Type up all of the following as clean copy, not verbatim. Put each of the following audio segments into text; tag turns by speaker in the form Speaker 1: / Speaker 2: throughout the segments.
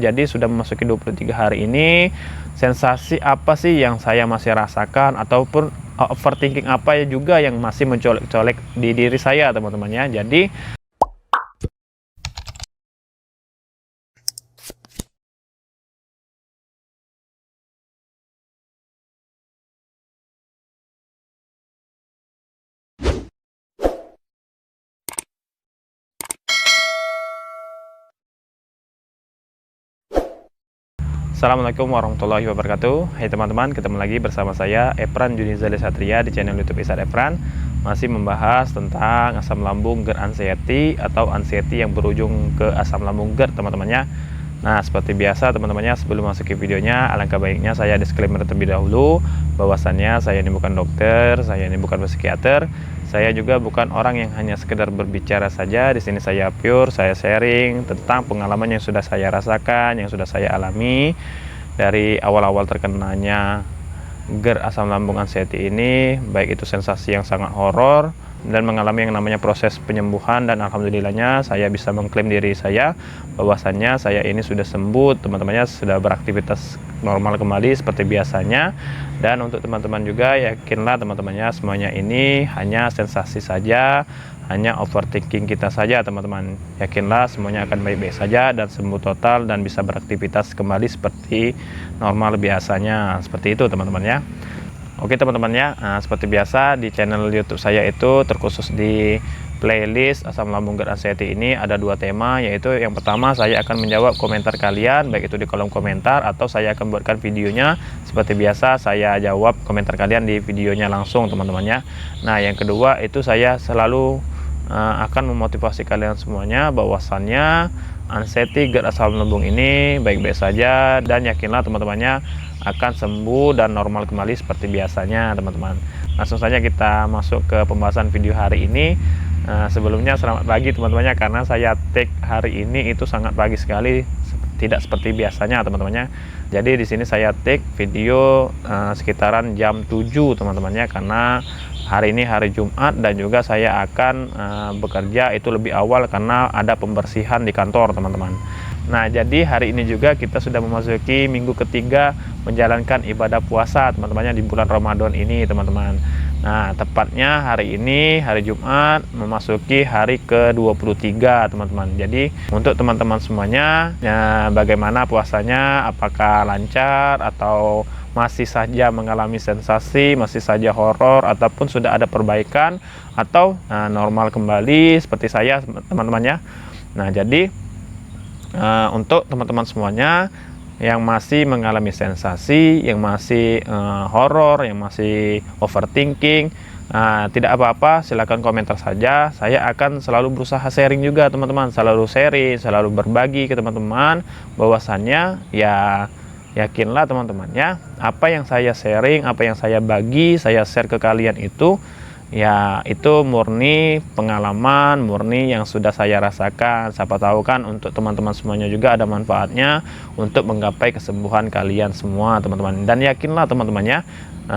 Speaker 1: Jadi sudah memasuki 23 hari ini, sensasi apa sih yang saya masih rasakan, ataupun overthinking apa ya juga yang masih mencolek-colek di diri saya teman-teman ya. Jadi Assalamualaikum warahmatullahi wabarakatuh. Hai teman-teman, ketemu lagi bersama saya Efran Junizali Satria di channel YouTube Isar Efran. Masih membahas tentang asam lambung GERD anxiety atau anxiety yang berujung ke asam lambung GERD teman-temannya. Nah, seperti biasa teman-temannya, sebelum masuk ke videonya, alangkah baiknya saya disclaimer terlebih dahulu bahwasannya saya ini bukan dokter, saya ini bukan psikiater, saya juga bukan orang yang hanya sekedar berbicara saja. Di sini saya pure, saya sharing tentang pengalaman yang sudah saya rasakan, yang sudah saya alami dari awal-awal terkenanya GERD asam lambung anxiety ini, baik itu sensasi yang sangat horor dan mengalami yang namanya proses penyembuhan, dan alhamdulillahnya saya bisa mengklaim diri saya bahwasannya saya ini sudah sembuh teman-temannya, sudah beraktivitas normal kembali seperti biasanya. Dan untuk teman-teman juga, yakinlah teman-temannya, semuanya ini hanya sensasi saja, hanya overthinking kita saja teman-teman. Yakinlah semuanya akan baik-baik saja dan sembuh total dan bisa beraktivitas kembali seperti normal biasanya. Seperti itu teman-teman ya. Oke teman-teman ya, seperti biasa di channel YouTube saya itu terkhusus di playlist asam lambung GERD anxiety ini ada dua tema, yaitu yang pertama saya akan menjawab komentar kalian baik itu di kolom komentar, atau saya akan buatkan videonya seperti biasa saya jawab komentar kalian di videonya langsung teman-teman ya. Nah yang kedua itu saya selalu akan memotivasi kalian semuanya bahwasannya anxiety GERD asam lambung ini baik-baik saja, dan yakinlah teman-temannya akan sembuh dan normal kembali seperti biasanya teman-teman. Langsung saja kita masuk ke pembahasan video hari ini. Sebelumnya selamat pagi teman-temannya, karena saya take hari ini itu sangat pagi sekali, tidak seperti biasanya teman-temannya. Jadi di sini saya take video sekitaran jam 7 teman-temannya, karena hari ini hari Jumat dan juga saya akan bekerja itu lebih awal karena ada pembersihan di kantor teman-teman. Nah jadi hari ini juga kita sudah memasuki minggu ketiga menjalankan ibadah puasa teman-temannya di bulan Ramadan ini teman-teman. Nah tepatnya hari ini hari Jumat memasuki hari ke-23 teman-teman. Jadi untuk teman-teman semuanya ya, bagaimana puasanya, apakah lancar atau masih saja mengalami sensasi, masih saja horor, ataupun sudah ada perbaikan atau normal kembali seperti saya teman-teman ya. Nah jadi untuk teman-teman semuanya yang masih mengalami sensasi, yang masih horor, yang masih overthinking, tidak apa-apa, silakan komentar saja. Saya akan selalu berusaha sharing juga teman-teman, selalu sharing, selalu berbagi ke teman-teman bahwasannya ya yakinlah teman-teman ya, apa yang saya sharing, apa yang saya bagi, saya share ke kalian itu ya itu murni pengalaman, murni yang sudah saya rasakan. Siapa tahu kan untuk teman-teman semuanya juga ada manfaatnya untuk menggapai kesembuhan kalian semua teman-teman. Dan yakinlah teman-temannya,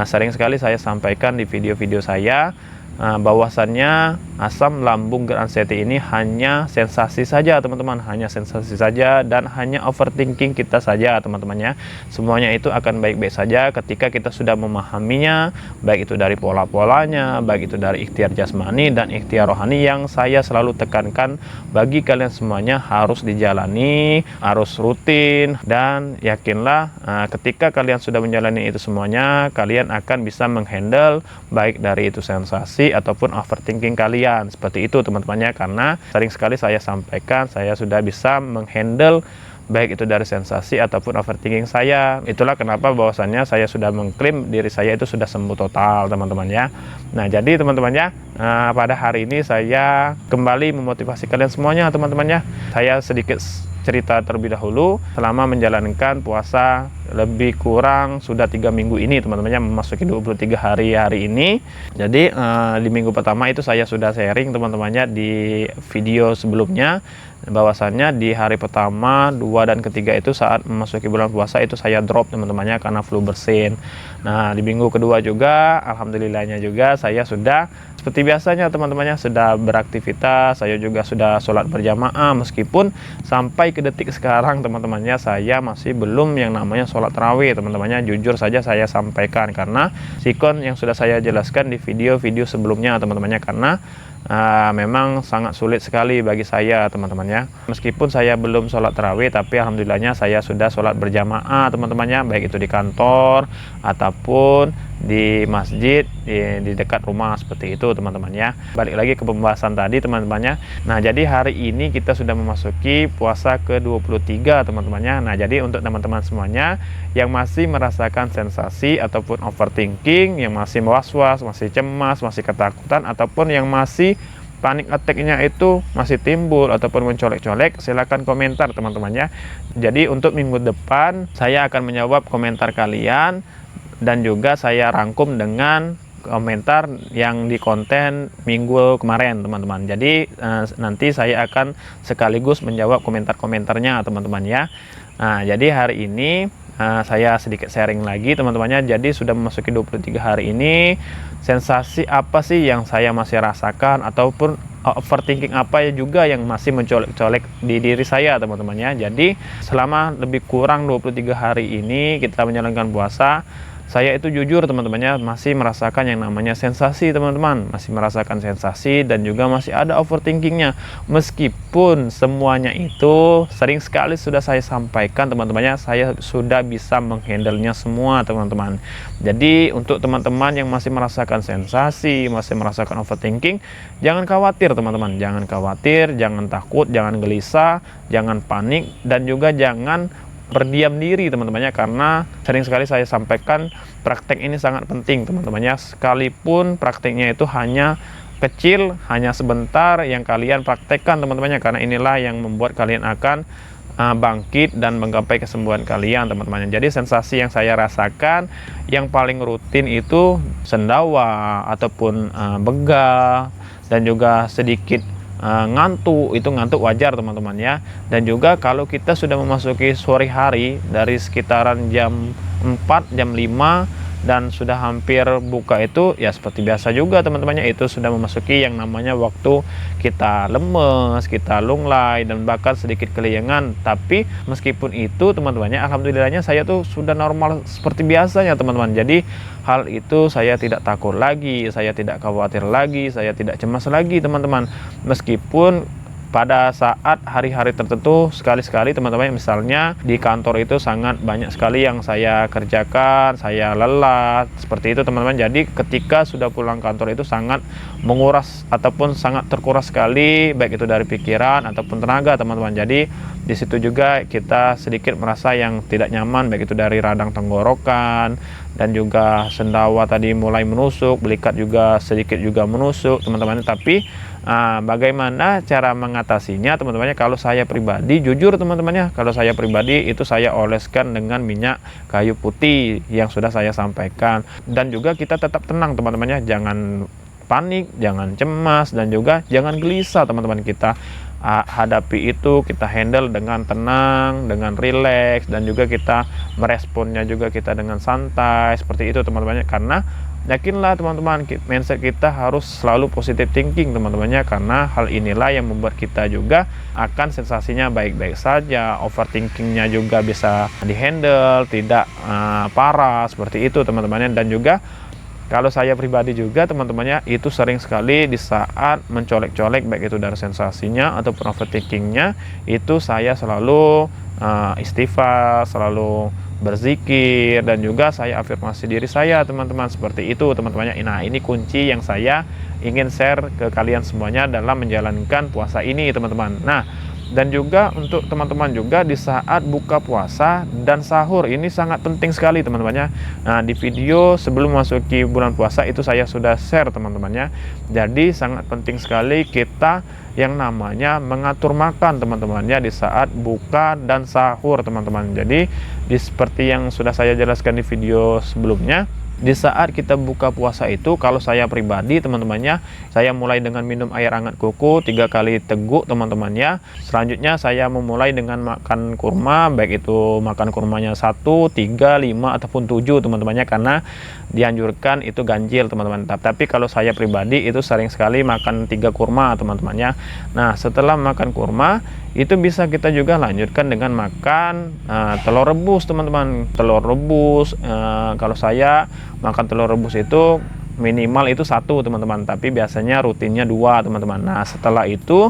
Speaker 1: sering sekali saya sampaikan di video-video saya bahwasannya asam lambung GERD anxiety ini hanya sensasi saja teman-teman, hanya sensasi saja dan hanya overthinking kita saja teman-temannya. Semuanya itu akan baik-baik saja ketika kita sudah memahaminya, baik itu dari pola-polanya, baik itu dari ikhtiar jasmani dan ikhtiar rohani yang saya selalu tekankan bagi kalian semuanya harus dijalani, harus rutin. Dan yakinlah ketika kalian sudah menjalani itu semuanya, kalian akan bisa menghandle baik dari itu sensasi ataupun overthinking kalian. Seperti itu teman-temannya, karena sering sekali saya sampaikan saya sudah bisa menghandle baik itu dari sensasi ataupun overthinking saya. Itulah kenapa bahwasannya saya sudah mengklaim diri saya itu sudah sembuh total teman-teman ya. Nah jadi teman-temannya, pada hari ini saya kembali memotivasi kalian semuanya teman-temannya. Saya sedikit cerita terlebih dahulu. Selama menjalankan puasa lebih kurang sudah 3 minggu ini teman-temannya, memasuki 23 hari ini. Jadi di minggu pertama itu saya sudah sharing teman-temannya di video sebelumnya bahwasannya di hari pertama, 2 dan ketiga itu saat memasuki bulan puasa itu saya drop teman-temannya karena flu bersin. Nah di minggu kedua juga alhamdulillahnya juga saya sudah seperti biasanya teman-temannya sudah beraktivitas, saya juga sudah sholat berjamaah, meskipun sampai ke detik sekarang teman-temannya saya masih belum yang namanya sholat tarawih teman-temannya. Jujur saja saya sampaikan, karena sikon yang sudah saya jelaskan di video-video sebelumnya teman-temannya, karena memang sangat sulit sekali bagi saya teman-temannya. Meskipun saya belum sholat tarawih, tapi alhamdulillahnya saya sudah sholat berjamaah teman-temannya, baik itu di kantor ataupun di masjid di dekat rumah, seperti itu teman-temannya. Balik lagi ke pembahasan tadi teman-temannya. Nah, jadi hari ini kita sudah memasuki puasa ke-23 teman-temannya. Nah, jadi untuk teman-teman semuanya yang masih merasakan sensasi ataupun overthinking, yang masih was-was, masih cemas, masih ketakutan, ataupun yang masih panik attack-nya itu masih timbul ataupun mencolek-colek, silahkan komentar teman-temannya. Jadi untuk minggu depan saya akan menjawab komentar kalian, dan juga saya rangkum dengan komentar yang di konten minggu kemarin teman-teman. Jadi nanti saya akan sekaligus menjawab komentar-komentarnya teman-teman ya. Nah, jadi hari ini saya sedikit sharing lagi teman-temannya. Jadi sudah memasuki 23 hari ini, sensasi apa sih yang saya masih rasakan, ataupun overthinking apa ya juga yang masih mencolek-colek di diri saya teman-temannya. Jadi selama lebih kurang 23 hari ini kita menjalankan puasa, saya itu jujur teman-temannya masih merasakan yang namanya sensasi teman-teman, masih merasakan sensasi dan juga masih ada overthinkingnya. Meskipun semuanya itu sering sekali sudah saya sampaikan teman-temannya, saya sudah bisa menghandlenya semua teman-teman. Jadi untuk teman-teman yang masih merasakan sensasi, masih merasakan overthinking, jangan khawatir teman-teman, jangan khawatir, jangan takut, jangan gelisah, jangan panik, dan juga jangan berdiam diri teman-temannya, karena sering sekali saya sampaikan praktek ini sangat penting teman-temannya. Sekalipun prakteknya itu hanya kecil, hanya sebentar yang kalian praktekkan teman-temannya, karena inilah yang membuat kalian akan bangkit dan menggapai kesembuhan kalian teman-teman. Jadi sensasi yang saya rasakan yang paling rutin itu sendawa ataupun begah, dan juga sedikit ngantuk. Itu ngantuk wajar teman-teman ya. Dan juga kalau kita sudah memasuki sore hari dari sekitaran jam 4, jam 5 dan sudah hampir buka, itu ya seperti biasa juga teman-temannya, itu sudah memasuki yang namanya waktu kita lemes, kita lunglai, dan bahkan sedikit kelayangan. Tapi meskipun itu teman-temannya, alhamdulillahnya saya tuh sudah normal seperti biasanya teman-teman. Jadi hal itu saya tidak takut lagi, saya tidak khawatir lagi, saya tidak cemas lagi teman-teman. Meskipun pada saat hari-hari tertentu sekali-sekali teman-teman, misalnya di kantor itu sangat banyak sekali yang saya kerjakan, saya lelah seperti itu teman-teman. Jadi ketika sudah pulang kantor itu sangat menguras ataupun sangat terkuras sekali, baik itu dari pikiran ataupun tenaga teman-teman. Jadi di situ juga kita sedikit merasa yang tidak nyaman, baik itu dari radang tenggorokan, dan juga sendawa tadi mulai menusuk, belikat juga sedikit juga menusuk teman-teman. Tapi bagaimana cara mengatasinya teman-temannya? Kalau saya pribadi, jujur teman-temannya, kalau saya pribadi itu saya oleskan dengan minyak kayu putih yang sudah saya sampaikan. Dan juga kita tetap tenang teman-temannya, jangan panik, jangan cemas, dan juga jangan gelisah teman-teman. Kita hadapi itu, kita handle dengan tenang, dengan rileks, dan juga kita meresponnya juga kita dengan santai seperti itu teman-temannya. Karena yakinlah teman-teman, mindset kita harus selalu positive thinking teman-temannya, karena hal inilah yang membuat kita juga akan sensasinya baik-baik saja, overthinkingnya juga bisa dihandle, tidak parah seperti itu teman-temannya. Dan juga kalau saya pribadi juga teman-temannya, itu sering sekali di saat mencolek-colek, baik itu dari sensasinya ataupun overthinkingnya, itu saya selalu istighfar, selalu berzikir, dan juga saya afirmasi diri saya teman-teman, seperti itu teman-temannya. Nah, ini kunci yang saya ingin share ke kalian semuanya dalam menjalankan puasa ini teman-teman. Nah, dan juga untuk teman-teman juga di saat buka puasa dan sahur, ini sangat penting sekali teman-temannya. Nah, di video sebelum masuki bulan puasa itu saya sudah share teman-temannya. Jadi sangat penting sekali kita yang namanya mengatur makan teman-temannya di saat buka dan sahur teman-teman. Jadi seperti yang sudah saya jelaskan di video sebelumnya, di saat kita buka puasa itu, kalau saya pribadi teman-temannya, saya mulai dengan minum air hangat kuku 3 kali teguk teman-temannya. Selanjutnya saya memulai dengan makan kurma, baik itu makan kurmanya 1, 3, 5 ataupun 7 teman-temannya, karena dianjurkan itu ganjil teman-teman. Tapi kalau saya pribadi itu sering sekali makan 3 kurma teman-teman ya. Nah setelah makan kurma itu bisa kita juga lanjutkan dengan makan telur rebus teman-teman. Telur rebus, kalau saya makan telur rebus itu minimal itu 1 teman-teman, tapi biasanya rutinnya 2 teman-teman. Nah setelah itu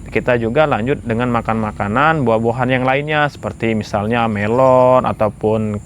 Speaker 1: kita juga lanjut dengan makan makanan buah-buahan yang lainnya seperti misalnya melon ataupun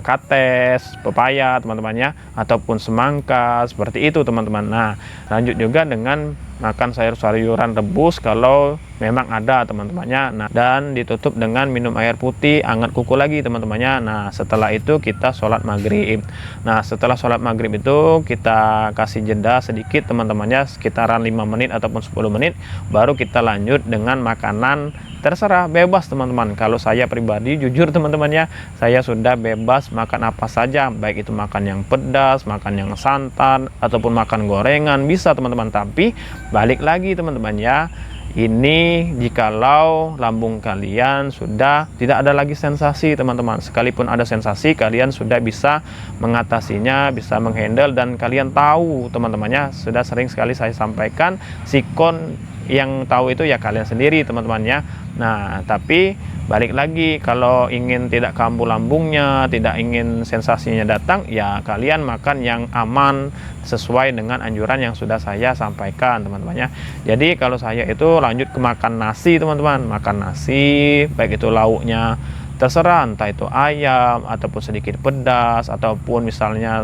Speaker 1: kates, pepaya teman-teman ya, ataupun semangka seperti itu teman-teman. Nah lanjut juga dengan makan sayur-sayuran rebus kalau memang ada teman-temannya. Nah dan ditutup dengan minum air putih hangat kuku lagi teman-temannya. Nah setelah itu kita sholat maghrib. Nah setelah sholat maghrib itu kita kasih jeda sedikit teman-temannya, sekitaran 5 menit ataupun 10 menit, baru kita lanjut dengan makanan. Terserah, bebas teman-teman. Kalau saya pribadi jujur teman-temannya, saya sudah bebas makan apa saja, baik itu makan yang pedas, makan yang santan, ataupun makan gorengan, bisa teman-teman. Tapi balik lagi teman-teman ya, ini jikalau lambung kalian sudah tidak ada lagi sensasi teman-teman. Sekalipun ada sensasi, kalian sudah bisa mengatasinya, bisa menghandle, dan kalian tahu teman-temannya, sudah sering sekali saya sampaikan, sikon yang tahu itu ya kalian sendiri teman-teman ya. Nah tapi balik lagi, kalau ingin tidak kambuh lambungnya, tidak ingin sensasinya datang, ya kalian makan yang aman sesuai dengan anjuran yang sudah saya sampaikan teman-teman ya. Jadi kalau saya itu lanjut ke makan nasi teman-teman. Makan nasi baik itu lauknya terserah, entah itu ayam ataupun sedikit pedas, ataupun misalnya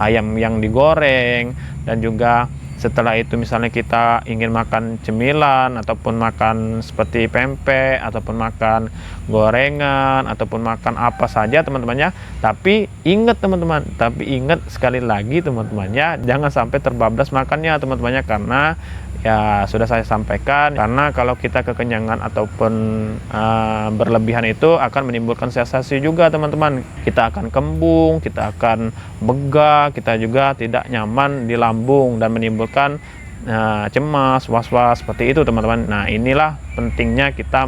Speaker 1: ayam yang digoreng. Dan juga setelah itu misalnya kita ingin makan cemilan ataupun makan seperti pempek ataupun makan gorengan ataupun makan apa saja teman-temannya. Tapi ingat teman-teman, sekali lagi teman-temannya, jangan sampai terbablas makannya teman-temannya, karena ya sudah saya sampaikan, karena kalau kita kekenyangan ataupun berlebihan itu akan menimbulkan sensasi juga teman-teman. Kita akan kembung, kita akan begah, kita juga tidak nyaman di lambung dan menimbulkan cemas, was-was seperti itu teman-teman. Nah inilah pentingnya kita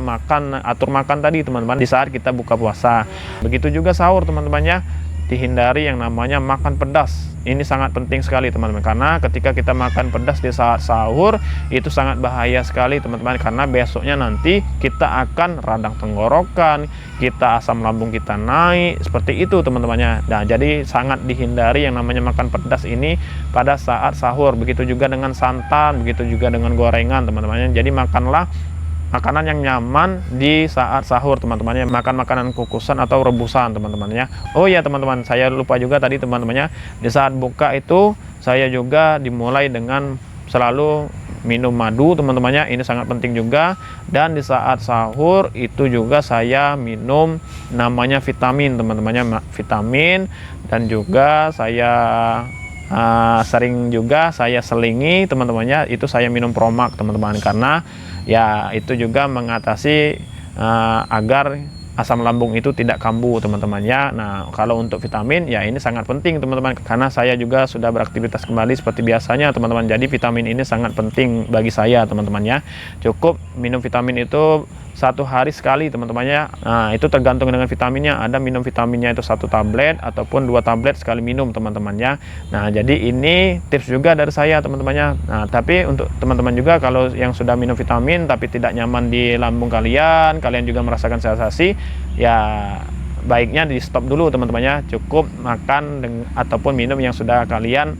Speaker 1: atur makan tadi teman-teman di saat kita buka puasa. Begitu juga sahur teman-temannya, dihindari yang namanya makan pedas. Ini sangat penting sekali teman-teman, karena ketika kita makan pedas di saat sahur itu sangat bahaya sekali teman-teman, karena besoknya nanti kita akan radang tenggorokan, kita asam lambung kita naik seperti itu teman-temannya. Nah jadi sangat dihindari yang namanya makan pedas ini pada saat sahur. Begitu juga dengan santan, begitu juga dengan gorengan teman-temannya. Jadi makanlah makanan yang nyaman di saat sahur teman-temannya, makan makanan kukusan atau rebusan teman-temannya. Oh ya teman-teman, saya lupa juga tadi teman-temannya, di saat buka itu saya juga dimulai dengan selalu minum madu teman-temannya, ini sangat penting juga. Dan di saat sahur itu juga saya minum namanya vitamin teman-temannya, vitamin. Dan juga saya sering juga saya selingi teman-temannya, itu saya minum Promax teman-teman, karena ya itu juga mengatasi agar asam lambung itu tidak kambuh teman-teman ya. Nah kalau untuk vitamin ya ini sangat penting teman-teman, karena saya juga sudah beraktivitas kembali seperti biasanya teman-teman. Jadi vitamin ini sangat penting bagi saya teman-teman ya. Cukup minum vitamin itu 1 hari sekali teman-temannya. Nah itu tergantung dengan vitaminnya, ada minum vitaminnya itu 1 tablet ataupun 2 tablet sekali minum teman-temannya. Nah jadi ini tips juga dari saya teman-temannya. Nah tapi untuk teman-teman juga kalau yang sudah minum vitamin tapi tidak nyaman di lambung kalian juga merasakan sensasi, ya baiknya di stop dulu teman-temannya. Cukup makan ataupun minum yang sudah kalian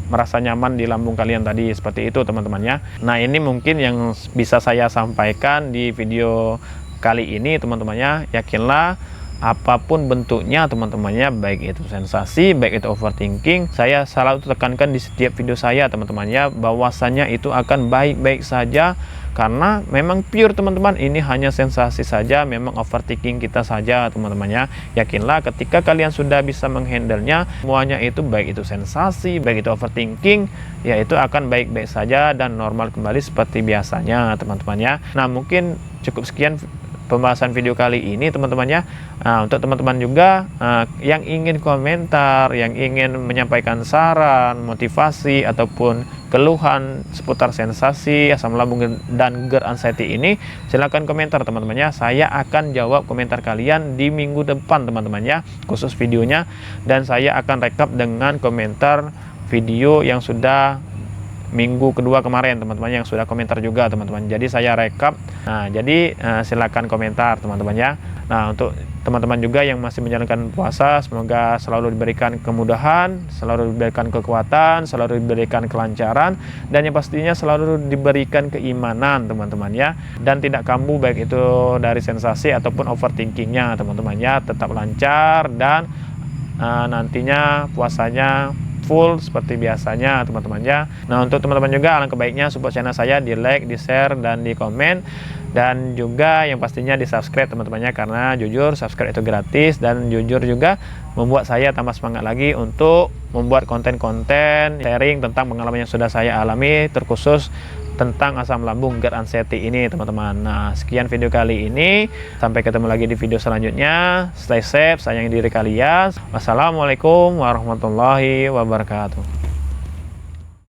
Speaker 1: merasa nyaman di lambung kalian tadi, seperti itu teman-temannya. Nah ini mungkin yang bisa saya sampaikan di video kali ini teman-temannya. Yakinlah apapun bentuknya teman-temannya, baik itu sensasi, baik itu overthinking, saya selalu tekankan di setiap video saya teman-temannya, bahwasannya itu akan baik-baik saja, karena memang pure teman-teman, ini hanya sensasi saja, memang overthinking kita saja teman-temannya. Yakinlah ketika kalian sudah bisa menghandlenya semuanya itu, baik itu sensasi, baik itu overthinking, ya itu akan baik-baik saja dan normal kembali seperti biasanya teman-temannya. Nah mungkin cukup sekian pembahasan video kali ini teman-teman ya. Nah, untuk teman-teman juga yang ingin komentar, yang ingin menyampaikan saran, motivasi ataupun keluhan seputar sensasi asam lambung dan GERD anxiety ini, silahkan komentar teman-teman ya. Saya akan jawab komentar kalian di minggu depan teman-teman ya, khusus videonya, dan saya akan rekap dengan komentar video yang sudah minggu kedua kemarin teman-teman, yang sudah komentar juga teman-teman. Jadi saya rekap. Nah, jadi silakan komentar teman-teman ya. Nah, untuk teman-teman juga yang masih menjalankan puasa, semoga selalu diberikan kemudahan, selalu diberikan kekuatan, selalu diberikan kelancaran, dan yang pastinya selalu diberikan keimanan teman-teman ya. Dan tidak kambuh baik itu dari sensasi ataupun overthinkingnya teman-teman ya. Tetap lancar dan nantinya puasanya full seperti biasanya teman-teman ya. Nah, untuk teman-teman juga alangkah baiknya support channel saya di like, di share, dan di komen, dan juga yang pastinya di subscribe teman-teman ya, karena jujur subscribe itu gratis, dan jujur juga membuat saya tambah semangat lagi untuk membuat konten-konten sharing tentang pengalaman yang sudah saya alami, terkhusus tentang asam lambung GERD anxiety ini teman-teman. Nah, sekian video kali ini, sampai ketemu lagi di video selanjutnya. Stay safe, sayangi diri kalian. Wassalamualaikum warahmatullahi wabarakatuh.